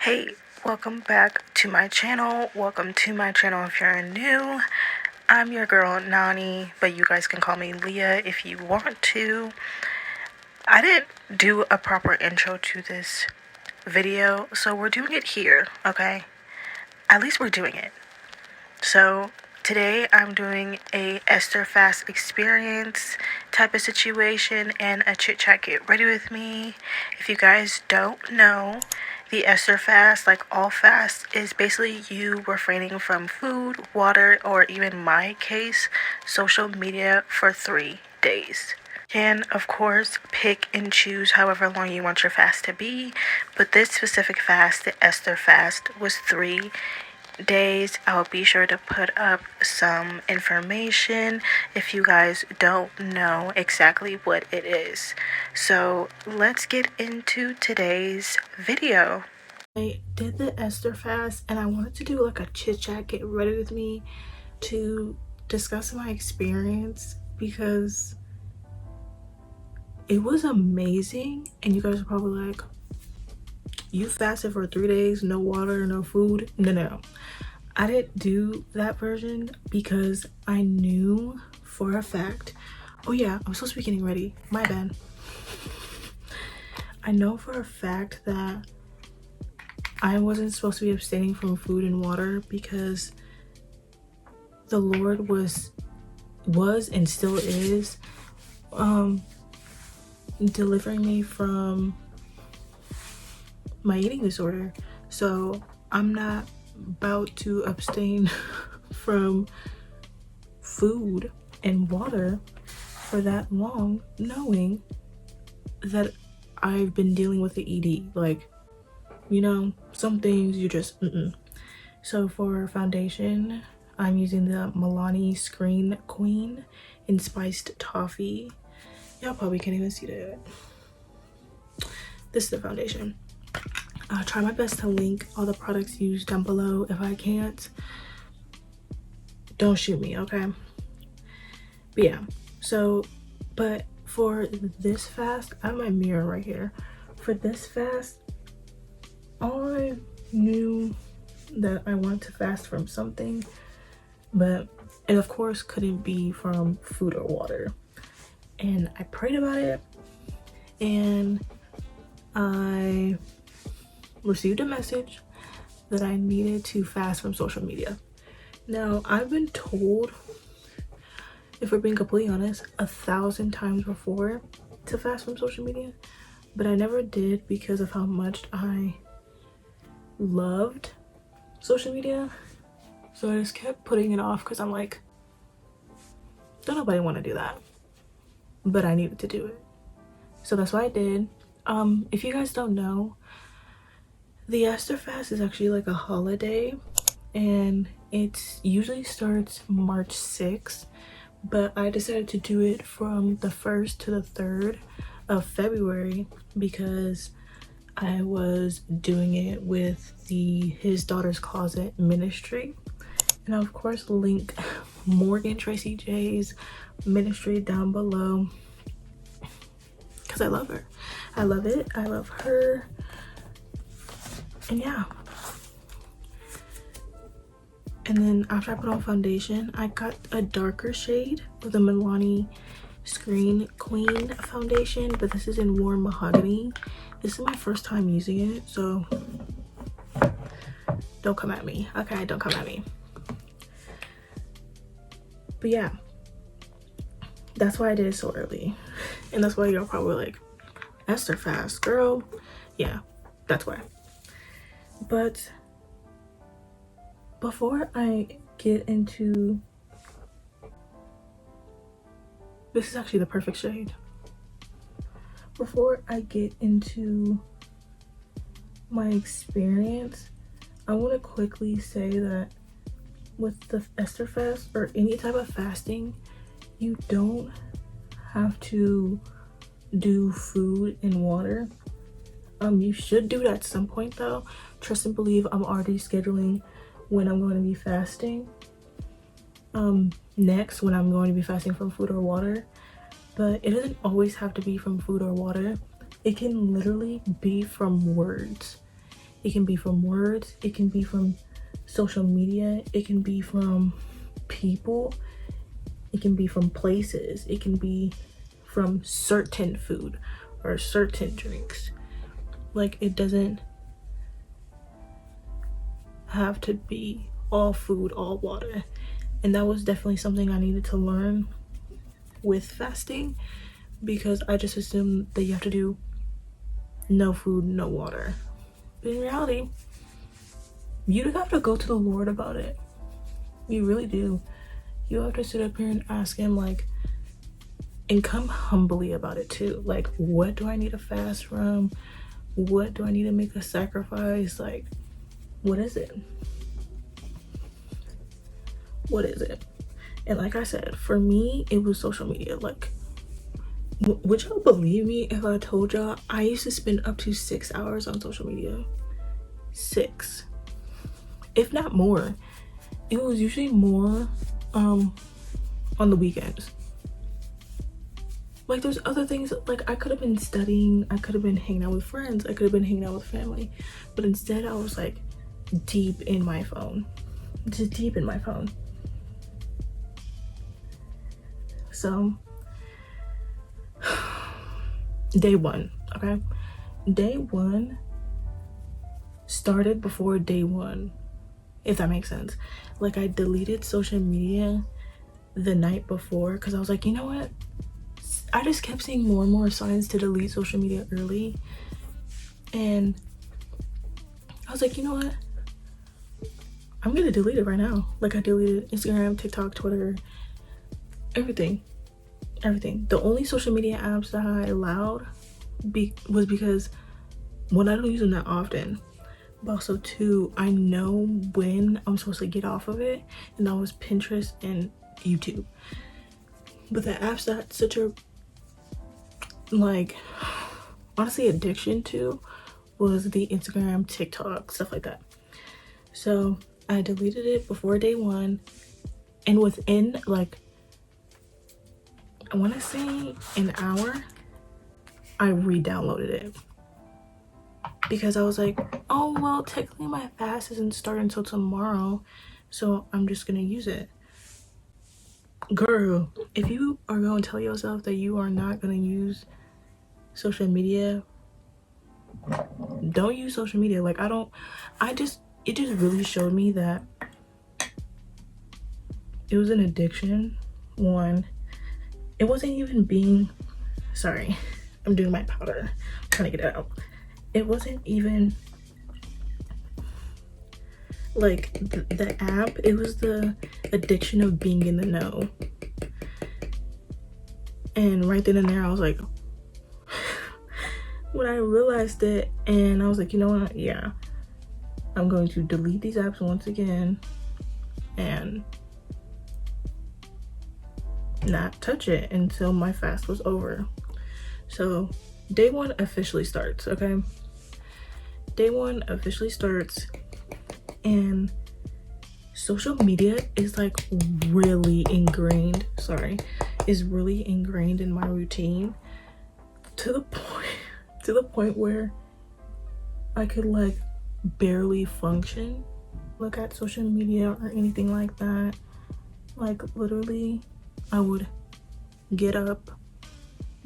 Hey, welcome back to my channel. Welcome to my channel if you're new. I'm your girl Nani, but you guys can call me Leah if you want to. I didn't do a proper intro to this video, so we're doing it here, okay? At least we're doing it. So today I'm doing a Esther Fast experience type of situation and a chit chat get ready with me. If you guys don't know, the Esther Fast, like all fast, is basically you refraining from food, water, or even my case, social media for 3 days. Can of course pick and choose however long you want your fast to be, but this specific fast, the Esther Fast, was 3 days. I'll be sure to put up some information if you guys don't know exactly what it is. So let's get into today's video. I did the Esther Fast and I wanted to do like a chit chat get ready with me to discuss my experience because it was amazing. And you guys are probably like, you fasted for 3 days, no water, no food? No. I didn't do that version because I knew for a fact, oh yeah, I'm supposed to be getting ready, my bad. I know for a fact that I wasn't supposed to be abstaining from food and water because the Lord was and still is delivering me from my eating disorder. So I'm not about to abstain from food and water for that long, knowing that I've been dealing with the ED. Like, you know, some things you just So for foundation, I'm using the Milani Screen Queen in Spiced Toffee. Y'all probably can't even see that. This is the foundation. I'll try my best to link all the products used down below. If I can't, don't shoot me, okay? But yeah, so, but for this fast, I have my mirror right here. For this fast, I knew that I wanted to fast from something, but it of course couldn't be from food or water. And I prayed about it and I received a message that I needed to fast from social media. Now, I've been told, if we're being completely honest, 1,000 times before to fast from social media, but I never did because of how much I loved social media. So I just kept putting it off because I'm like, don't nobody want to do that, but I needed to do it. So that's what I did. If you guys don't know, the Esther Fast is actually like a holiday and it usually starts March 6th, but I decided to do it from the 1st to the 3rd of February because I was doing it with the His Daughter's Closet ministry. And I'll of course link Morgan Tracy J's ministry down below because I love her. I love it. I love her. And yeah. And then after I put on foundation, I got a darker shade of the Milani Screen Queen foundation, but this is in Warm Mahogany. This is my first time using it, so don't come at me. Okay, don't come at me. But yeah, that's why I did it so early. And that's why you're probably like, Esther Fast, girl. Yeah, that's why. But before I get into, this is actually the perfect shade. Before I get into my experience, I want to quickly say that with the Esther Fast or any type of fasting, you don't have to do food and water. You should do it at some point though. Trust and believe, I'm already scheduling when I'm going to be fasting. Next, when I'm going to be fasting from food or water. But it doesn't always have to be from food or water. It can literally be from words. It can be from words, it can be from social media, it can be from people, it can be from places, it can be from certain food or certain drinks. Like, it doesn't have to be all food, all water. And that was definitely something I needed to learn with fasting, because I just assumed that you have to do no food, no water. But in reality, you have to go to the Lord about it. You really do. You have to sit up here and ask him, like, and come humbly about it too. Like, what do I need to fast from? What do I need to make a sacrifice? Like, what is it? What is it? And like I said, for me, it was social media. Like, would y'all believe me if I told y'all I used to spend up to 6 hours on social media? 6, if not more. It was usually more on the weekends. Like, there's other things, like, I could have been studying, I could have been hanging out with friends, I could have been hanging out with family, but instead I was like deep in my phone, just deep in my phone. So day one, okay, day one started before day one, if that makes sense. Like, I deleted social media the night before because I was like, you know what, I just kept seeing more and more signs to delete social media early, and I was like, you know what, I'm gonna delete it right now. Like, I deleted Instagram, TikTok, Twitter, everything. The only social media apps that I allowed was because, one, I don't use them that often, but also two, I know when I'm supposed to get off of it, and that was Pinterest and YouTube. But the apps that I had such a, like, honestly, addiction to was the Instagram, TikTok, stuff like that. So I deleted it before day one, and within, like, I want to say an hour, I re-downloaded it because I was like, oh well, technically my fast isn't starting until tomorrow, so I'm just gonna use it. Girl, if you are going to tell yourself that you are not gonna use social media, don't use social media. Like, it just really showed me that it was an addiction. One, it wasn't even being, sorry, I'm doing my powder, I'm trying to get it out. It wasn't even like the app, it was the addiction of being in the know. And right then and there, I was like, when I realized it, and I was like, you know what, yeah, I'm going to delete these apps once again and not touch it until my fast was over. So day one officially starts, okay? Day one officially starts, and social media is like really ingrained, is really ingrained in my routine to the point where I could like barely function, look at social media or anything like that. Like, literally, I would get up,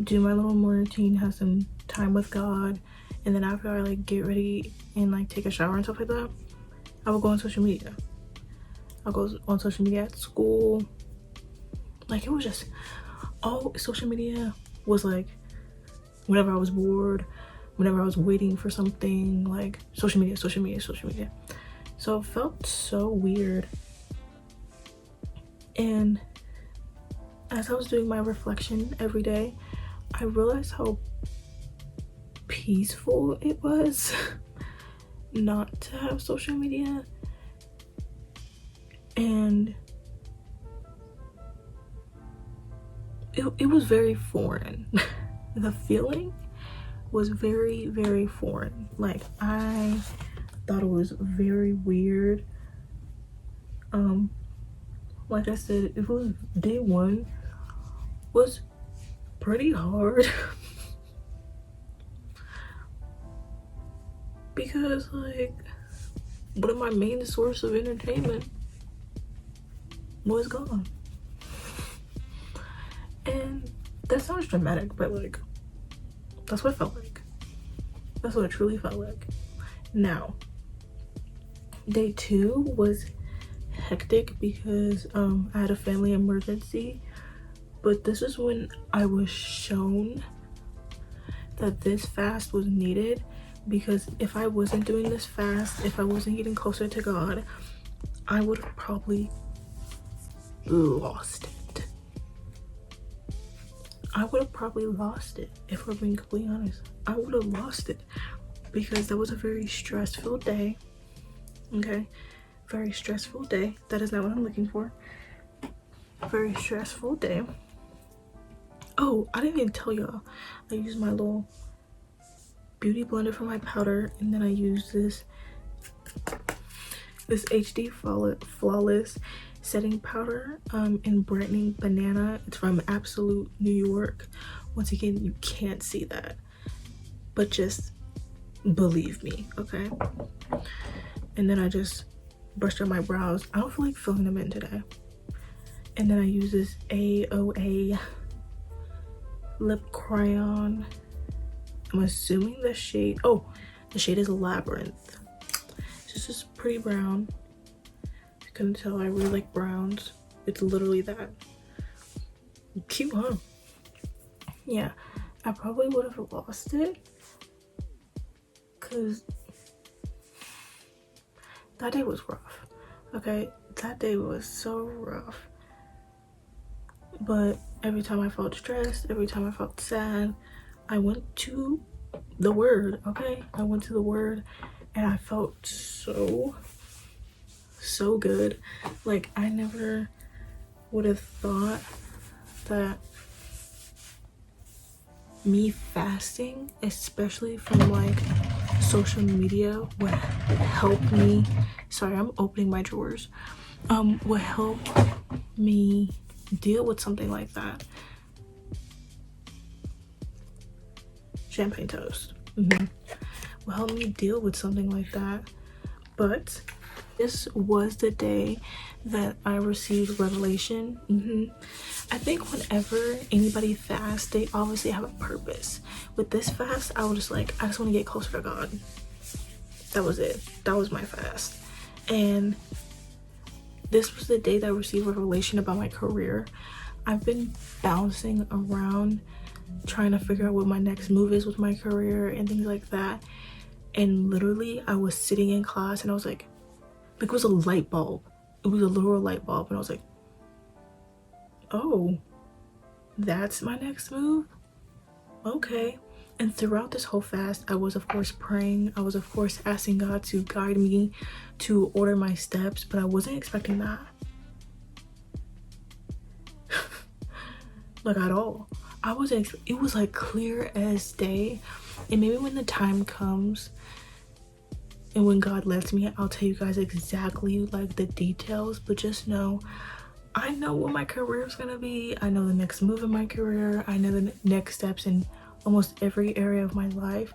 do my little morning routine, have some time with God, and then after I like get ready and like take a shower and stuff like that, I would go on social media. I'll go on social media at school. Like, it was just, all social media was like, whenever I was bored, whenever I was waiting for something, like social media. So it felt so weird. And as I was doing my reflection every day, I realized how peaceful it was not to have social media. And it was very foreign. The feeling was very, very foreign. Like, I thought it was very weird. Like I said, it was day one was pretty hard. because like one of my main source of entertainment was gone. And that sounds dramatic, but like that's what it felt like. That's what it truly felt like. Now, day 2 was hectic because I had a family emergency, but this is when I was shown that this fast was needed, because if I wasn't doing this fast, if I wasn't getting closer to God, I would have probably lost it. I would have probably lost it, if we're being completely honest. I would have lost it because that was a very stress-filled day. Okay, very stressful day. That is not what I'm looking for. Very stressful day. Oh, I didn't even tell y'all. I used my little beauty blender for my powder, and then I used this HD flawless setting powder in brightening banana. It's from Absolute New York. Once again, you can't see that, but just believe me, okay? And then I just brushed up my brows. I don't feel like filling them in today. And then I use this AOA lip crayon. I'm assuming the shade, oh, the shade is Labyrinth. It's just pretty brown. You couldn't tell I really like browns. It's literally that. Cute, huh? Yeah, I probably would have lost it because that day was rough. Okay, that day was so rough. But every time I felt stressed, every time I felt sad, I went to the word, okay? I went to the word and I felt so good. Like, I never would have thought that me fasting, especially from like social media, would help me. Sorry, I'm opening my drawers. Would help me deal with something like that. Champagne toast. Will help me deal with something like that. But this was the day that I received revelation. I think whenever anybody fasts, they obviously have a purpose. With this fast, I was just like, I just want to get closer to God. That was it. That was my fast. And this was the day that I received revelation about my career. I've been bouncing around trying to figure out what my next move is with my career and things like that. And literally, I was sitting in class and I was like it was a light bulb. It was a literal light bulb. And I was like, oh, that's my next move? Okay. And throughout this whole fast, I was of course praying. I was of course asking God to guide me, to order my steps, but I wasn't expecting that. Like at all. It was like clear as day. And maybe when the time comes and when God lets me, I'll tell you guys exactly like the details, but just know, I know what my career is gonna be. I know the next move in my career. I know the next steps in almost every area of my life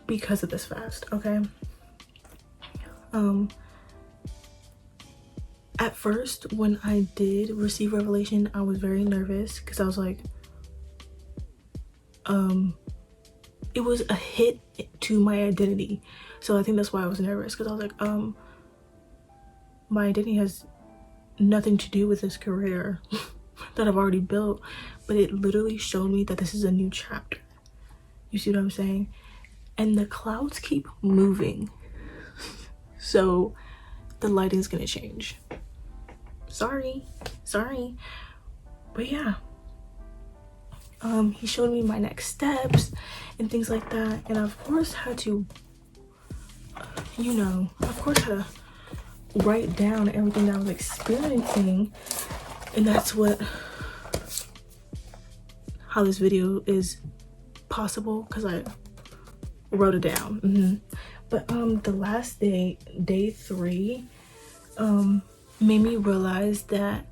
because of this fast, okay? At first, when I did receive revelation, I was very nervous because I was like, it was a hit to my identity. So I think that's why I was nervous, because I was like, my identity has nothing to do with this career that I've already built, but it literally showed me that this is a new chapter. You see what I'm saying? And the clouds keep moving. So the lighting's gonna change. Sorry. But yeah. He showed me my next steps and things like that. And I of course had to, had to write down everything that I was experiencing. And that's how this video is possible, because I wrote it down. But the last day 3, made me realize that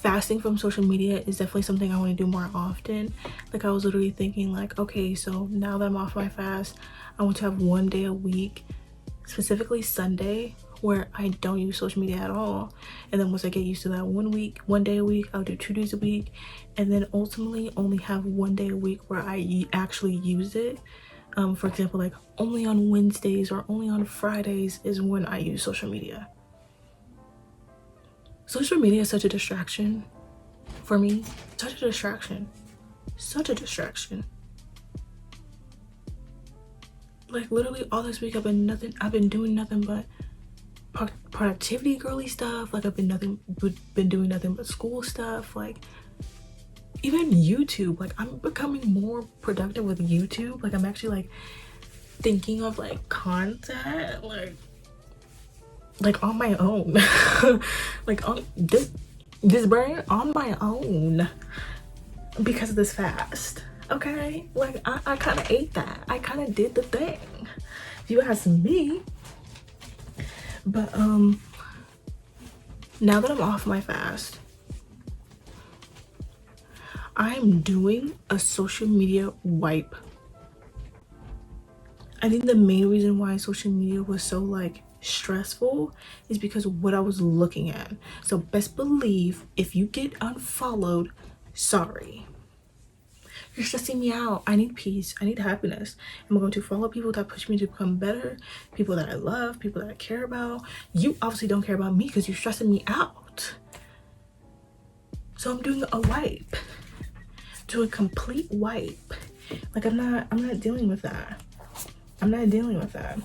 fasting from social media is definitely something I want to do more often. Like I was literally thinking like, okay, so now that I'm off my fast, I want to have one day a week, specifically Sunday, where I don't use social media at all. And then once I get used to that one day a week, I'll do 2 days a week, and then ultimately only have one day a week where I actually use it. For example, like only on Wednesdays or only on Fridays is when I use social media. Social media is such a distraction for me. Such a distraction. Such a distraction. Like literally all this week I've been doing nothing but productivity girly stuff. Like I've been doing nothing but school stuff. Like even YouTube, like I'm becoming more productive with YouTube. Like I'm actually like thinking of like content like on my own. Like on this brain on my own because of this fast. Okay, like I kind of ate that. I kind of did the thing, if you ask me. But now that I'm off my fast, I'm doing a social media wipe. I think the main reason why social media was so like stressful is because of what I was looking at. So best believe if you get unfollowed, sorry. You're stressing me out. I need peace. I need happiness. I'm going to follow people that push me to become better, people that I love, people that I care about. You obviously don't care about me because you're stressing me out. So I'm doing a wipe. Do a complete wipe. Like I'm not dealing with that. I'm not dealing with that.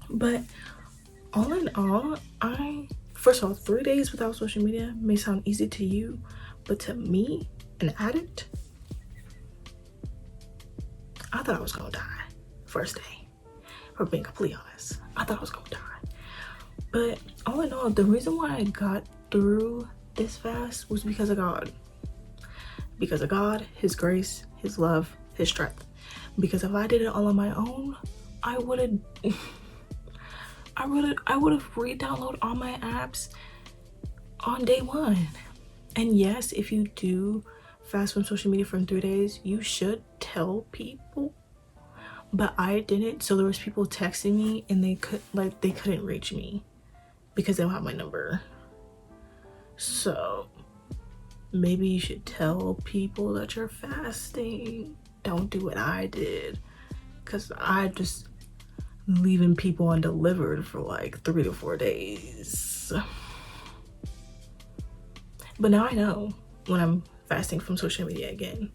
But all in all, first of all, 3 days without social media may sound easy to you, but to me, an addict, I thought I was gonna die first day. For being completely honest, I thought I was gonna die. But all in all, the reason why I got through this fast was because of God. Because of God, His grace, His love, His strength. Because if I did it all on my own, I would have re-downloaded all my apps on day 1. And yes, if you do fast from social media for 3 days, you should tell people. But I didn't, so there was people texting me and they couldn't reach me because they don't have my number. So maybe you should tell people that you're fasting. Don't do what I did, because I just leaving people undelivered for like 3 to 4 days. But now I know when I'm fasting from social media again.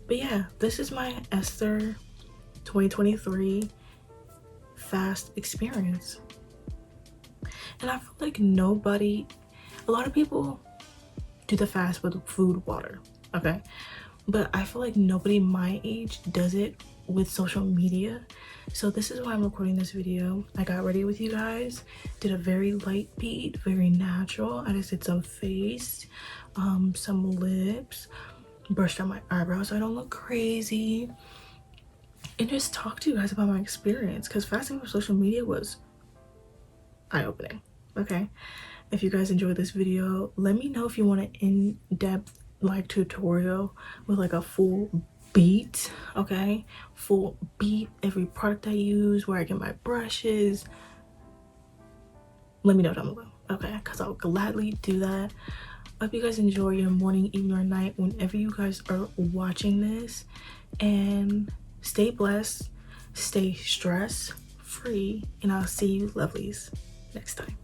But yeah, this is my Esther 2023 fast experience. And I feel like a lot of people do the fast with food, water, okay? But I feel like nobody my age does it with social media. So this is why I'm recording this video. I got ready with you guys, did a very light beat, very natural. I just did some face, some lips, brushed out my eyebrows so I don't look crazy, and just talk to you guys about my experience, because fasting from social media was eye-opening. Okay, if you guys enjoyed this video, let me know if you want an in-depth like tutorial with like a full beat. Okay, full beat, every product I use, where I get my brushes. Let me know down below, okay, because I'll gladly do that. I hope you guys enjoy your morning, evening, or night whenever you guys are watching this, and stay blessed, stay stress free, and I'll see you lovelies next time.